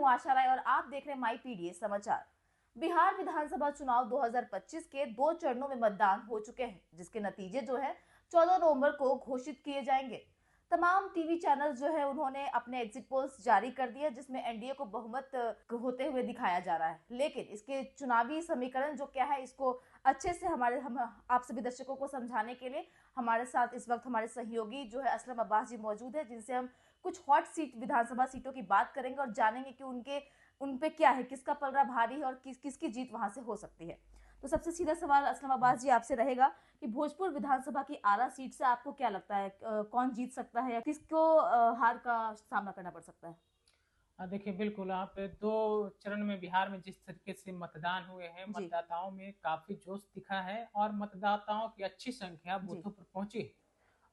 हूं आशा राय और आप देख रहे हैं माई पीडीए समाचार। बिहार विधानसभा चुनाव 2025 के 2 चरणों में मतदान हो चुके हैं, जिसके नतीजे जो है 14 नवंबर को घोषित किए जाएंगे। तमाम टीवी चैनल जो है उन्होंने अपने एग्जिट पोल्स जारी कर दिए, जिसमें एनडीए को बहुमत होते हुए दिखाया जा रहा है। लेकिन इसके चुनावी समीकरण जो क्या है, इसको अच्छे से हम आप सभी दर्शकों को समझाने के लिए हमारे साथ इस वक्त हमारे सहयोगी जो है असलम अब्बास जी मौजूद है, जिनसे हम कुछ हॉट सीट विधानसभा सीटों की बात करेंगे और जानेंगे कि उन पे क्या है, किसका पलड़ा भारी है और किसकी जीत वहां से हो सकती है। तो सबसे सीधा सवाल असलम अब्बास जी आपसे रहेगा कि भोजपुर विधानसभा की आरा सीट से आपको क्या लगता है, कौन जीत सकता है या किसको हार का सामना करना पड़ सकता है? देखिए, बिल्कुल आप दो चरण में बिहार में जिस तरीके से मतदान हुए हैं, जी मतदाताओं में काफी जोश दिखा है और मतदाताओं की अच्छी संख्या जी बूथों पर पहुंची है।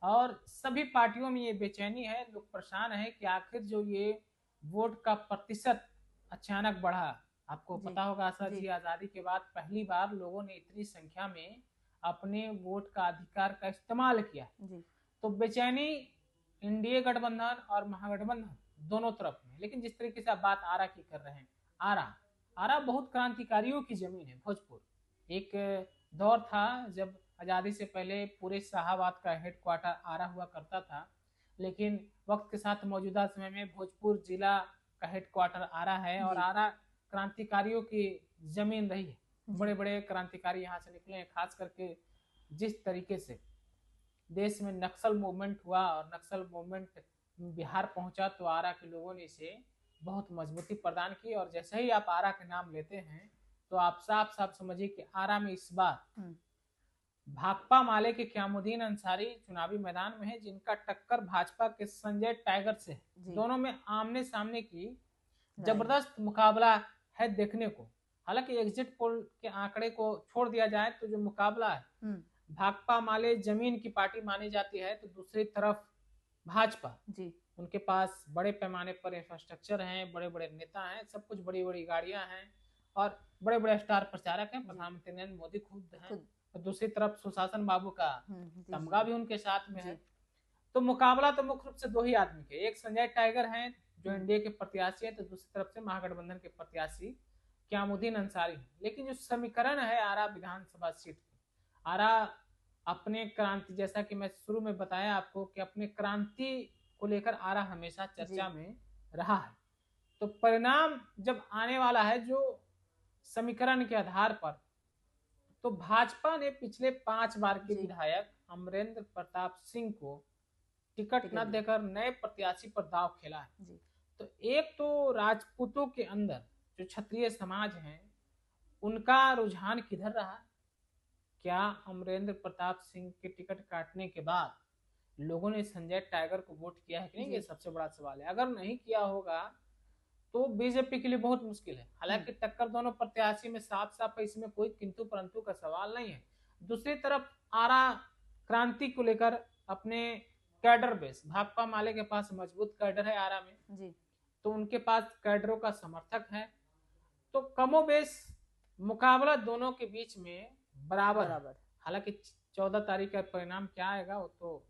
और सभी पार्टियों में ये बेचैनी है, लोग परेशान है कि आखिर जो ये वोट का प्रतिशत अचानक बढ़ा। आपको जी पता होगा आशा जी जी, आजादी के बाद पहली बार लोगों ने इतनी संख्या में अपने वोट का अधिकार का इस्तेमाल किया। जी तो बेचैनी एनडीए गठबंधन और महागठबंधन दोनों तरफ में। लेकिन जिस तरीके से आप बात आरा की कर रहे हैं, आरा आरा बहुत क्रांतिकारियों की जमीन है। भोजपुर एक दौर था जब आजादी से पहले पूरे शाहाबाद का हेडक्वार्टर आरा हुआ करता था, लेकिन वक्त के साथ मौजूदा समय में भोजपुर जिला का हेडक्वार्टर आरा है और जी आरा क्रांतिकारियों की जमीन रही है। जी बड़े बड़े क्रांतिकारी यहाँ से निकले हैं। खास करके जिस तरीके से देश में नक्सल मूवमेंट हुआ और नक्सल मूवमेंट बिहार पहुंचा, तो आरा के लोगों ने इसे बहुत मजबूती प्रदान की। और जैसे ही आप आरा के नाम लेते हैं तो आप साफ साफ समझिए कि आरा में इस बार भाकपा माले के क्यामुद्दीन अंसारी चुनावी मैदान में है, जिनका टक्कर भाजपा के संजय टाइगर से है। जी दोनों में आमने सामने की राइट जबरदस्त मुकाबला है देखने को। हालांकि एग्जिट पोल के आंकड़े को छोड़ दिया जाए तो जो मुकाबला है, भाकपा माले जमीन की पार्टी मानी जाती है, तो दूसरी तरफ भाजपा, जी उनके पास बड़े पैमाने पर इंफ्रास्ट्रक्चर हैं, बड़े बड़े नेता हैं, सब कुछ बड़ी बड़ी गाड़ियां हैं और बड़े बड़े स्टार प्रचारक हैं। प्रधानमंत्री नरेंद्र मोदी खुद हैं खुद और दूसरी तरफ सुशासन बाबू का जी जी तमगा भी उनके साथ में जी है। तो मुकाबला तो मुख्य रूप से दो ही आदमी के, एक संजय टाइगर हैं जो एनडीए के प्रत्याशी हैं, तो दूसरी तरफ से महागठबंधन के प्रत्याशी क्यामुद्दीन अंसारी हैं। लेकिन जो समीकरण है आरा विधानसभा सीट, आरा अपने क्रांति, जैसा कि मैं शुरू में बताया आपको कि अपने क्रांति को लेकर आरा हमेशा चर्चा में रहा है। तो परिणाम जब आने वाला है जो समीकरण के आधार पर, तो भाजपा ने पिछले 5 बार के विधायक अमरेंद्र प्रताप सिंह को टिकट न देकर नए प्रत्याशी पर दाव खेला है। तो एक तो राजपूतों के अंदर जो क्षत्रिय समाज है, उनका रुझान किधर रहा। क्या अमरेंद्र प्रताप सिंह के टिकट काटने के बाद लोगों ने संजय टाइगर को वोट किया है कि नहीं, ये सबसे बड़ा सवाल है। अगर नहीं किया होगा तो बीजेपी के लिए बहुत मुश्किल है। हालांकि टक्कर दोनों प्रत्याशी में साफ साफ है, इसमें कोई किंतु परंतु का सवाल नहीं है। दूसरी तरफ आरा क्रांति को लेकर अपने कैडर बेस, भाकपा माले के पास मजबूत कैडर है आरा में जी, तो उनके पास कैडरों का समर्थक है। तो कमोबेश मुकाबला दोनों के बीच में बराबर। हालांकि 14 तारीख का परिणाम क्या आएगा वो तो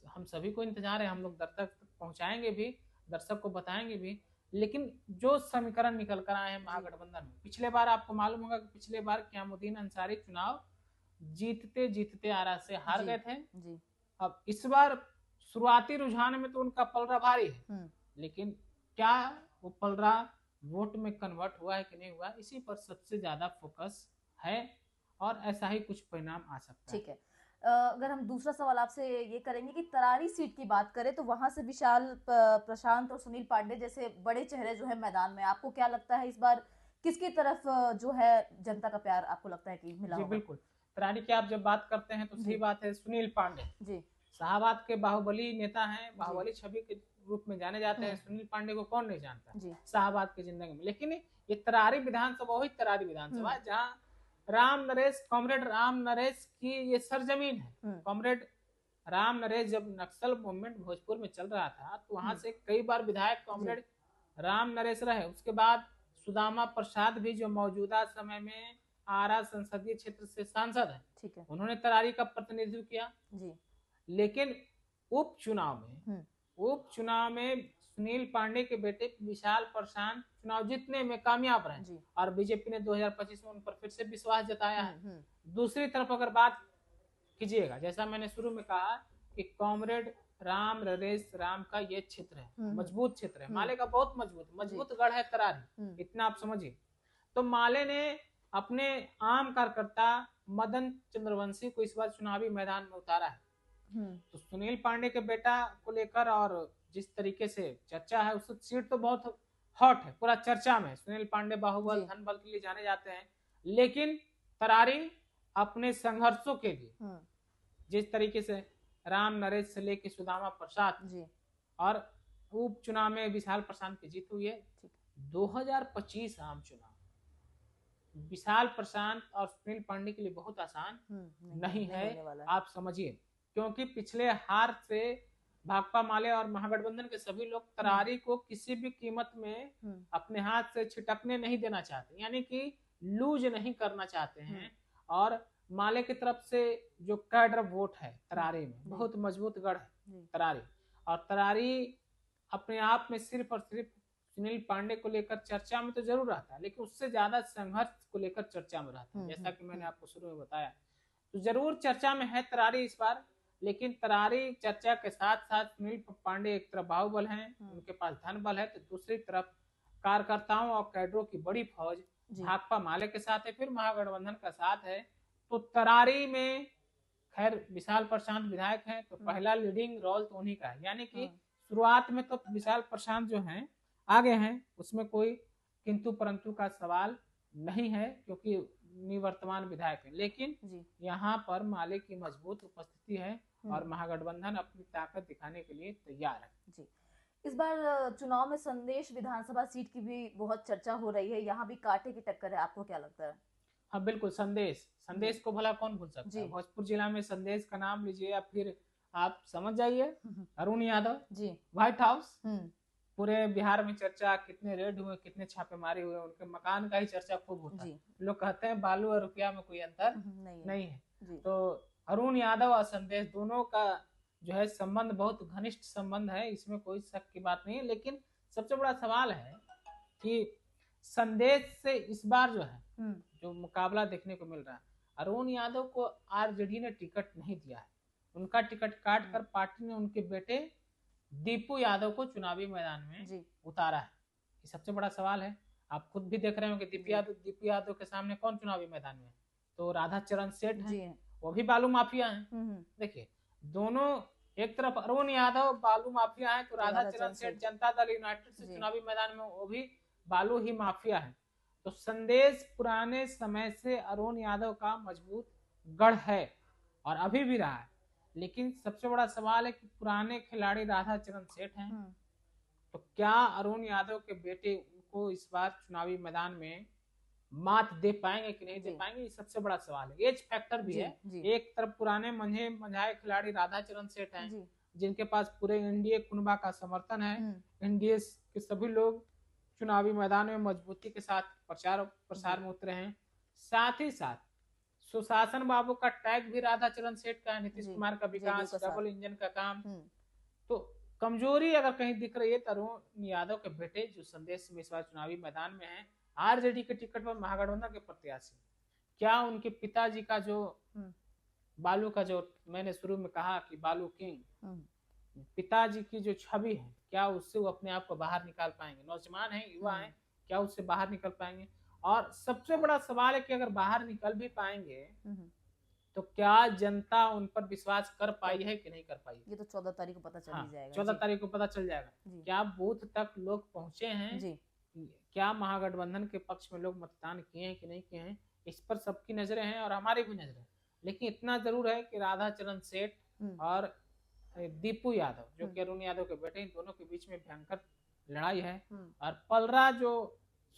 हम सभी को इंतजार है, हम लोग दर्शक तक पहुंचाएंगे भी, दर्शक को बताएंगे भी। लेकिन जो समीकरण निकल कर आए हैं महागठबंधन में, पिछले बार आपको मालूम होगा कि पिछले बार क्यामुद्दीन अंसारी चुनाव जीतते जीतते आरा से हार गए थे जी। अब इस बार शुरुआती रुझान में तो उनका पलड़ा भारी है, लेकिन क्या वो पलड़ा वोट में कन्वर्ट हुआ है कि नहीं हुआ, इसी पर सबसे ज्यादा फोकस है और ऐसा ही कुछ परिणाम आ सकता है। ठीक है। अगर हम दूसरा सवाल आपसे ये करेंगे कि तरारी सीट की बात करें तो वहां से विशाल प्रशांत और सुनील पांडे जैसे बड़े चेहरे जो है मैदान में, आपको क्या लगता है इस बार किसकी तरफ जो है जनता का प्यार आपको लगता है कि मिला होगा? बिल्कुल, तरारी की आप जब बात करते हैं तो सही बात है। सुनील पांडे जी शाहबाद के बाहुबली नेता हैं, बाहुबली छवि के रूप में जाने जाते हैं। सुनील पांडे को कौन नहीं जानता शाहबाद की जिंदगी में। लेकिन ये तरारी विधानसभा वही तरारी विधानसभा जहाँ राम नरेश, कॉमरेड राम नरेश की ये सरजमीन है। कॉमरेड राम नरेश जब नक्सल मूवमेंट भोजपुर में चल रहा था तो वहां से कई बार विधायक कॉमरेड राम नरेश रहे। उसके बाद सुदामा प्रसाद भी जो मौजूदा समय में आरा संसदीय क्षेत्र से सांसद है, ठीक है, उन्होंने तरारी का प्रतिनिधित्व किया जी। लेकिन उपचुनाव में सुनील पांडे के बेटे विशाल प्रशांत चुनाव जीतने में कामयाब रहे जी। और बीजेपी ने 2025 में उन पर फिर से विश्वास जताया है। हम्म। दूसरी तरफ अगर बात कीजिएगा, जैसा मैंने शुरू में कहा कि कॉमरेड राम नरेश राम का ये क्षेत्र है, मजबूत क्षेत्र है, माले का बहुत मजबूत गढ़ है तरारी, इतना आप समझिए। तो माले ने अपने आम कार्यकर्ता मदन चंद्रवंशी को इस बार चुनावी मैदान में उतारा है। तो सुनील पांडे के बेटा को लेकर और जिस तरीके से चर्चा है, उस सीट तो बहुत हॉट है, पूरा चर्चा में। सुनील पांडे बाहुबल धन बल के लिए जाने जाते हैं, लेकिन तरारी अपने संघर्षों के लिए, जिस तरीके से राम नरेश से लेके सुदामा प्रसाद और उपचुनाव में विशाल प्रशांत की जीत हुई है। 2025 आम चुनाव विशाल प्रशांत और सुनील पांडे के लिए बहुत आसान नहीं है, आप समझिए, क्योंकि पिछले हार से भाकपा माले और महागठबंधन के सभी लोग तरारी को किसी भी कीमत में अपने हाथ से छिटकने नहीं देना चाहते, यानी कि लूज नहीं करना चाहते हैं। और माले की तरफ से जो कैडर वोट है तरारी में, बहुत मजबूत गढ़ है तरारी, और तरारी अपने आप में सिर्फ और सिर्फ सुनील पांडे को लेकर चर्चा में तो जरूर रहता है, लेकिन उससे ज्यादा संघर्ष को लेकर चर्चा में रहता है। जैसा कि मैंने आपको शुरू में बताया, तो जरूर चर्चा में है तरारी इस बार, लेकिन तरारी चर्चा के साथ साथ सुनील पांडे एक तरफ बाहुबल हैं, उनके पास धन बल है, तो दूसरी तरफ कार्यकर्ताओं और कैडरों की बड़ी फौज भाकपा माले के साथ है, फिर महागठबंधन का साथ है। तो तरारी में खैर विशाल प्रशांत विधायक हैं, तो पहला लीडिंग रोल तो उन्हीं का है, यानी कि शुरुआत में तो विशाल प्रशांत जो हैं आगे हैं, उसमें कोई किंतु परंतु का सवाल नहीं है, क्योंकि निवर्तमान विधायक है। लेकिन यहाँ पर माले की मजबूत उपस्थिति है और महागठबंधन अपनी ताकत दिखाने के लिए तैयार है। जी, इस बार चुनाव में संदेश विधानसभा सीट की भी बहुत चर्चा हो रही है, यहाँ भी कांटे की टक्कर है, आपको क्या लगता है? हाँ बिल्कुल, संदेश को भला कौन भूल सकता है। भोजपुर जिला में संदेश का नाम लीजिए या फिर आप समझ जाइए, अरुण यादव जी, व्हाइट हाउस, पूरे बिहार में चर्चा, कितने रेड हुए, कितने छापेमारी हुए, उनके मकान का ही चर्चा खूब होता है। लोग कहते हैं बालू और रुपया में कोई अंतर नहीं है। तो अरुण यादव और संदेश दोनों का जो है संबंध बहुत घनिष्ठ संबंध है, इसमें कोई शक की बात नहीं है। लेकिन सबसे बड़ा सवाल है कि संदेश से इस बार जो है जो मुकाबला देखने को मिल रहा है, अरुण यादव को आरजेडी ने टिकट नहीं दिया है, उनका टिकट काट कर पार्टी ने उनके बेटे दीपू यादव को चुनावी मैदान में उतारा है। ये सबसे बड़ा सवाल है। आप खुद भी देख रहे हो कि दीपू यादव के सामने कौन चुनावी मैदान में, तो राधा चरण सेठ है, वो भी बालू माफिया हैं। देखिए दोनों, एक तरफ अरुण यादव बालू माफिया है, तो राधा चरण सेठ जनता दल यूनाइटेड से चुनावी मैदान में, वो भी बालू ही माफिया है। तो संदेश पुराने समय से अरुण यादव का मजबूत गढ़ है और अभी भी रहा है। लेकिन सबसे बड़ा सवाल है कि पुराने खिलाड़ी राधा चरण सेठ हैं, तो क्या अरुण यादव के बेटे उनको इस बार चुनावी मैदान में मात दे पाएंगे कि नहीं दे पाएंगे, ये सबसे बड़ा सवाल है। एज फैक्टर भी है। एक तरफ पुराने मंझाए खिलाड़ी राधा चरण सेठ हैं, जिनके पास पूरे एनडीए कुनबा का समर्थन है, एनडीए के सभी लोग चुनावी मैदान में मजबूती के साथ प्रचार प्रसार में उतरे हैं। साथ ही साथ सुशासन बाबू का टैग भी राधा चरण सेठ का है, नीतीश कुमार का विकास, डबल इंजन का काम। तो कमजोरी अगर कहीं दिख रही है तो अरुण यादव के बेटे जो संदेश में इस बार चुनावी मैदान में है, आरजेडी के टिकट पर महागठबंधन के प्रत्याशी, क्या उनके पिताजी का जो बालू का, जो मैंने शुरू में कहा कि बालू किंग, पिताजी की जो छवि है, क्या उससे वो अपने आप को बाहर निकाल पाएंगे? नौजवान है, युवा है, क्या उससे बाहर निकल पाएंगे? और सबसे बड़ा सवाल है कि अगर बाहर निकल भी पाएंगे तो क्या जनता उन पर विश्वास कर पाई है कि नहीं कर पाई? ये तो 14 तारीख को पता चल ही जाएगा। 14 तारीख को पता चल जाएगा। क्या बूथ तक लोग पहुंचे हैं, क्या महागठबंधन के पक्ष में लोग मतदान किए हैं कि नहीं किए हैं, इस पर सबकी नजरें हैं और हमारी भी नजरें। लेकिन इतना जरूर है कि राधा चरण सेठ और दीपू यादव जो कि अरुण यादव के बेटे, इन दोनों के बीच में भयंकर लड़ाई है। और पलरा जो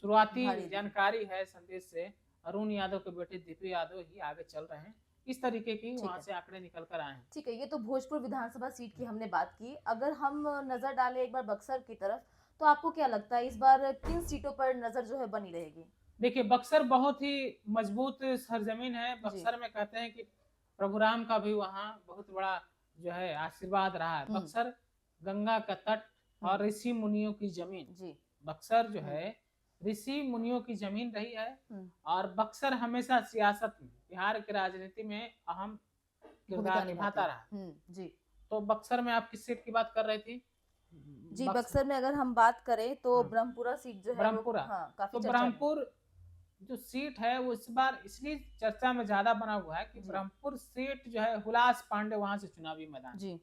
शुरुआती जानकारी है संदेश से, अरुण यादव के बेटे दीपू यादव ही आगे चल रहे हैं, इस तरीके की वहां से आंकड़े निकल कर आए हैं। ठीक है, ये तो भोजपुर विधानसभा सीट की हमने बात की। अगर हम नजर डालें एक बार बक्सर की तरफ, तो आपको क्या लगता है इस बार किन सीटों पर नजर जो है बनी रहेगी? देखिए बक्सर बहुत ही मजबूत सरजमीन है। बक्सर में कहते हैं कि प्रभु राम का भी वहाँ बहुत बड़ा जो है आशीर्वाद रहा है। बक्सर गंगा का तट और ऋषि मुनियों की जमीन। बक्सर जो है ऋषि मुनियों की जमीन रही है हम्म, और बक्सर हमेशा सियासत में, बिहार की राजनीति में अहम भूमिका किरदार निभाती निभाता है। रहा। जी। तो बक्सर में आप किस सीट की बात कर रही थी? जी, बक्सर, बक्सर में अगर हम बात करें तो हाँ, ब्रह्मपुरा सीट जो है वो ब्रह्मपुरा। हाँ काफी तो चर्चा में है। ब्रह्मपुर जो सीट है वो इस बार इसलिए चर्चा में ज्यादा बना हुआ है कि जी। ब्रह्मपुर सीट जो है हुलास पांडे वहां से चुनावी मैदान, जी।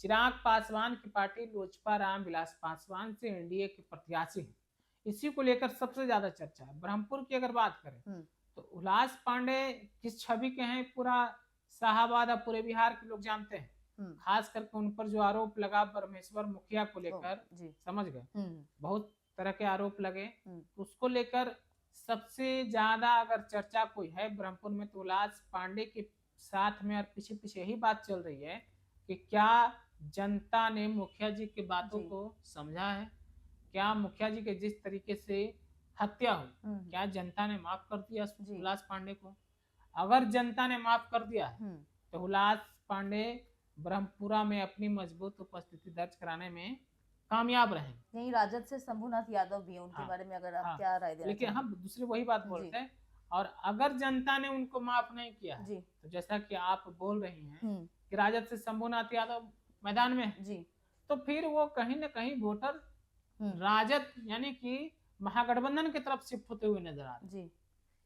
चिराग पासवान की पार्टी लोजपा राम विलास पासवान से एनडीए के प्रत्याशी हैं। इसी को लेकर सबसे ज्यादा चर्चा है। ब्रह्मपुर की अगर बात करें हम्म, तो उल्लास पांडे किस छवि के हैं पूरा शाहबाद और पूरे बिहार के लोग जानते हैं। हम्म, खास करके उन पर जो आरोप लगा ब्रह्मेश्वर मुखिया को ओ, लेकर, जी। समझ गए, हम्म, बहुत तरह के आरोप लगे, हम्म, उसको लेकर सबसे ज्यादा अगर चर्चा कोई है ब्रह्मपुर में तो उल्लास पांडे के साथ में, और पीछे पीछे यही बात चल रही है कि क्या जनता ने मुखिया जी की बातों जी। को समझा है, क्या मुखिया जी के जिस तरीके से हत्या हुई, क्या जनता ने माफ कर दिया जी। हुलास पांडे को? अगर जनता ने माफ कर दिया है तो हुलास पांडे ब्रह्मपुरा में अपनी मजबूत उपस्थिति दर्ज कराने में कामयाब रहे। यही राजद से शंभुनाथ यादव भी है, उनके हाँ, बारे में अगर आप हाँ, क्या राय देना लेकिन चाहेंगे? हम दूसरी वही बात बोलते हैं। और अगर जनता ने उनको माफ नहीं किया है, जी। तो जैसा कि आप बोल रही हैं हम्म, कि राजद से शंभुनाथ यादव मैदान में है, जी। तो फिर वो कहीं ना कहीं वोटर हम्म, राजद यानी कि महागठबंधन की तरफ शिफ्ट होते हुए नजर आ रहे हैं। जी।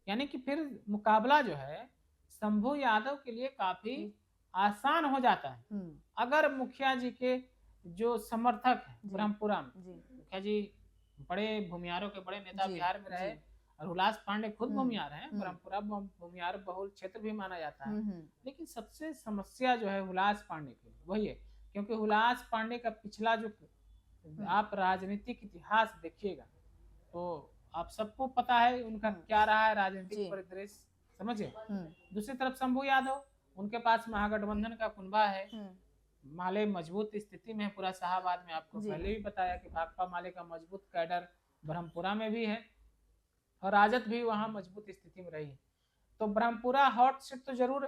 यानी कि फिर मुकाबला जो है शंभू यादव के लिए काफी जी। आसान हो जाता है हम्म, अगर मुखिया जी के जो समर्थक है जी। ब्रह्मपुरा में, जी। मुखिया जी बड़े भूमियारों के बड़े नेता जी। बिहार में रहे, जी। और हुलास पांडे खुद हम्म, भूमियार हैं। हम्म, ब्रह्मपुरा भूमियार बहुल क्षेत्र भी माना जाता है। हम्म, लेकिन सबसे समस्या जो है हुलास पांडे की वही है, क्योंकि हुलास पांडे का पिछला जो आप राजनीतिक इतिहास देखिएगा तो आप सबको पता है उनका क्या रहा है राजनीतिक जी। परिदृश्य, समझिए। हम्म, दूसरी तरफ शंभू यादव, उनके पास महागठबंधन का कुनबा है, माले मजबूत स्थिति में है पूरा शाहबाद में। आपको जी। पहले भी बताया कि भाकपा माले का मजबूत कैडर ब्रह्मपुरा में भी है और राजद भी वहां मजबूत स्थिति में रही है। तो ब्रह्मपुरा हॉट सीट तो जरूर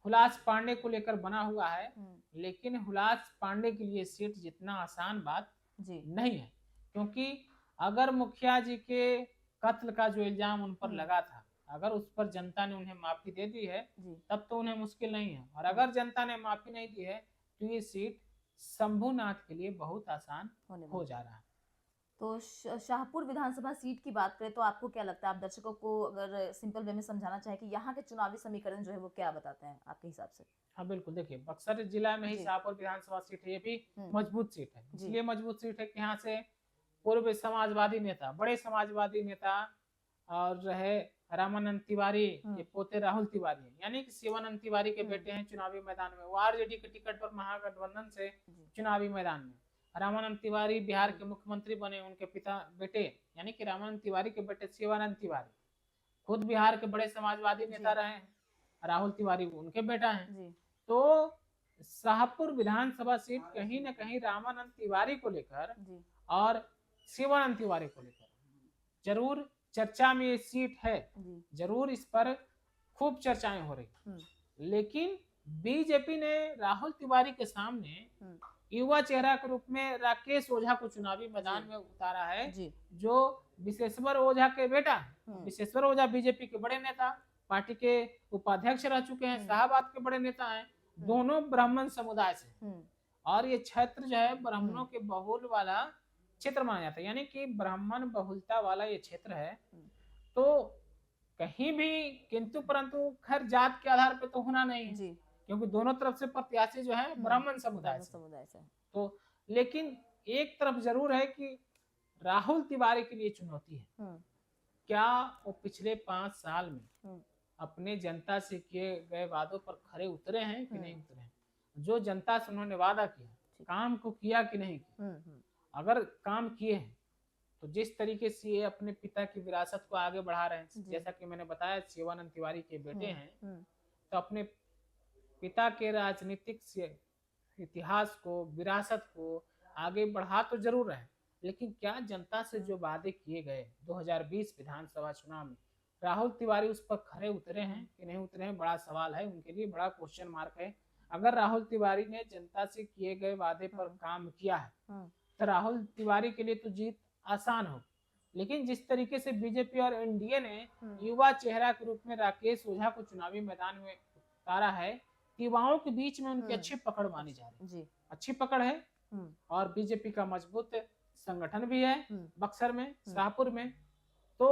हुलास पांडे को लेकर बना हुआ है, लेकिन हुलास पांडे के लिए सीट जितना आसान बात जी। नहीं है, क्योंकि अगर मुखिया जी के कत्ल का जो इल्जाम उन पर लगा था, अगर उस पर जनता ने उन्हें माफी दे दी है तब तो उन्हें मुश्किल नहीं है, और अगर जनता ने माफी नहीं दी है तो ये सीट शंभूनाथ के लिए बहुत आसान हो जा रहा है। तो शाहपुर विधानसभा सीट की बात करें तो आपको क्या लगता है, आप दर्शकों को अगर सिंपल वे में समझाना चाहे कि यहाँ के चुनावी समीकरण जो है वो क्या बताते हैं आपके हिसाब से? हाँ बिल्कुल, देखिए बक्सर जिला में ही शाहपुर विधानसभा सीट है, ये भी मजबूत सीट है। इसलिए मजबूत सीट है कि यहाँ से पूर्व समाजवादी नेता, बड़े समाजवादी नेता और रहे रामानंद तिवारी के पोते राहुल तिवारी, यानी कि शिवानंद तिवारी के बेटे हैं चुनावी मैदान में। वो आरजेडी के टिकट पर महागठबंधन से चुनावी मैदान में। रामानंद तिवारी बिहार के मुख्यमंत्री बने, उनके पिता बेटे यानी कि रामानंद तिवारी के बेटे शिवानंद तिवारी खुद बिहार के बड़े समाजवादी नेता रहे हैं, राहुल तिवारी उनके बेटा हैं। तो शाहपुर विधानसभा सीट कहीं ना कहीं रामानंद तिवारी को लेकर और शिवानंद तिवारी को लेकर जरूर चर्चा में ये सीट है, जरूर इस पर खूब चर्चाएं हो रही। लेकिन बीजेपी ने राहुल तिवारी के सामने युवा चेहरा के रूप में राकेश ओझा को चुनावी मैदान में उतारा है, जो विशेश्वर ओझा के बेटा। विशेश्वर ओझा बीजेपी के बड़े नेता, पार्टी के उपाध्यक्ष रह चुके हैं, शाहबाद के बड़े नेता हैं, दोनों ब्राह्मण समुदाय से, और ये क्षेत्र जो है ब्राह्मणों के बहुल वाला क्षेत्र माना जाता है, यानी कि ब्राह्मण बहुलता वाला ये क्षेत्र है। तो कहीं भी किंतु परंतु खैर जात के आधार पे तो होना नहीं है, क्योंकि दोनों तरफ से प्रत्याशी जो है ब्राह्मण समुदाय से। तो लेकिन एक तरफ जरूर है कि राहुल तिवारी के लिए चुनौती है, क्या वो पिछले 5 साल में अपने जनता से किए गए वादों पर खरे उतरे हैं कि नहीं उतरे हैं, जो जनता से उन्होंने वादा किया काम को किया कि नहीं किया। अगर काम किए हैं तो जिस तरीके से ये अपने पिता की विरासत को आगे बढ़ा रहे हैं, जैसा कि मैंने बताया शिवानंद तिवारी के बेटे हैं, तो अपने पिता के राजनीतिक इतिहास को, विरासत को आगे बढ़ा तो जरूर रहे, लेकिन क्या जनता से जो वादे किए गए 2020 विधानसभा चुनाव में राहुल तिवारी उस पर खरे उतरे हैं कि नहीं उतरे हैं, बड़ा सवाल है, उनके लिए बड़ा क्वेश्चन मार्क है। अगर राहुल तिवारी ने जनता से किए गए वादे पर काम किया है तो राहुल तिवारी के लिए तो जीत आसान हो, लेकिन जिस तरीके से बीजेपी और एनडीए ने हम्म, युवा चेहरा के रूप में राकेश ओझा को चुनावी मैदान में उतारा है, युवाओं के बीच में उनकी अच्छी पकड़ मानी जा रही है। जी, अच्छी पकड़ है हम्म, और बीजेपी का मजबूत संगठन भी है हम्म, बक्सर में, शाहपुर में। तो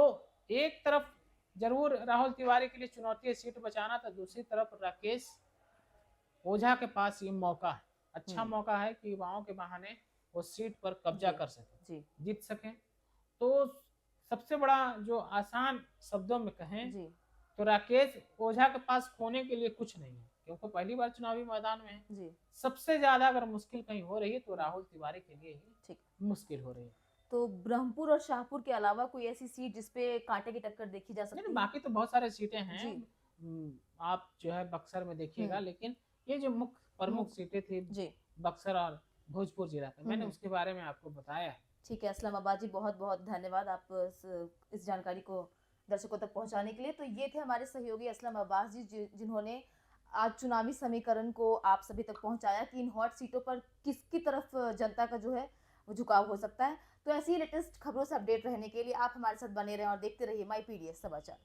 एक तरफ जरूर राहुल तिवारी के लिए चुनौती है सीट बचाना, तो दूसरी तरफ राकेश ओझा के पास ये मौका है, अच्छा मौका है कि युवाओं के बहाने वो सीट पर कब्जा जी, कर सके, जी, जीत सके। तो सबसे बड़ा जो आसान शब्दों में कहें जी, तो राकेश ओझा के पास खोने के लिए कुछ नहीं है, क्योंकि पहली बार चुनावी मैदान में है। जी, सबसे ज्यादा अगर मुश्किल कहीं हो रही है तो राहुल तिवारी के लिए ही ठीक। मुश्किल हो रही है। तो ब्रह्मपुर और शाहपुर के अलावा कोई ऐसी सीट जिसपे कांटे की टक्कर देखी जा नहीं सकती नहीं, है? बाकी तो बहुत सारे सीटें हैं। जी, आप जो है बक्सर में देखिएगा, लेकिन ये जो मुख्य प्रमुख सीटें थी जी, बक्सर और भोजपुर जिला का, मैंने उसके बारे में आपको बताया है। ठीक है। असलम अब्बास जी, बहुत बहुत धन्यवाद आप इस जानकारी को दर्शकों तक पहुंचाने के लिए। तो ये थे हमारे सहयोगी असलम अब्बास जी, जिन्होंने आज चुनावी समीकरण को आप सभी तक पहुंचाया कि इन हॉट सीटों पर किसकी तरफ जनता का जो है वो झुकाव हो सकता है। तो ऐसी ही लेटेस्ट खबरों से अपडेट रहने के लिए आप हमारे साथ बने रहें और देखते रहिए माई पीडीएस समाचार।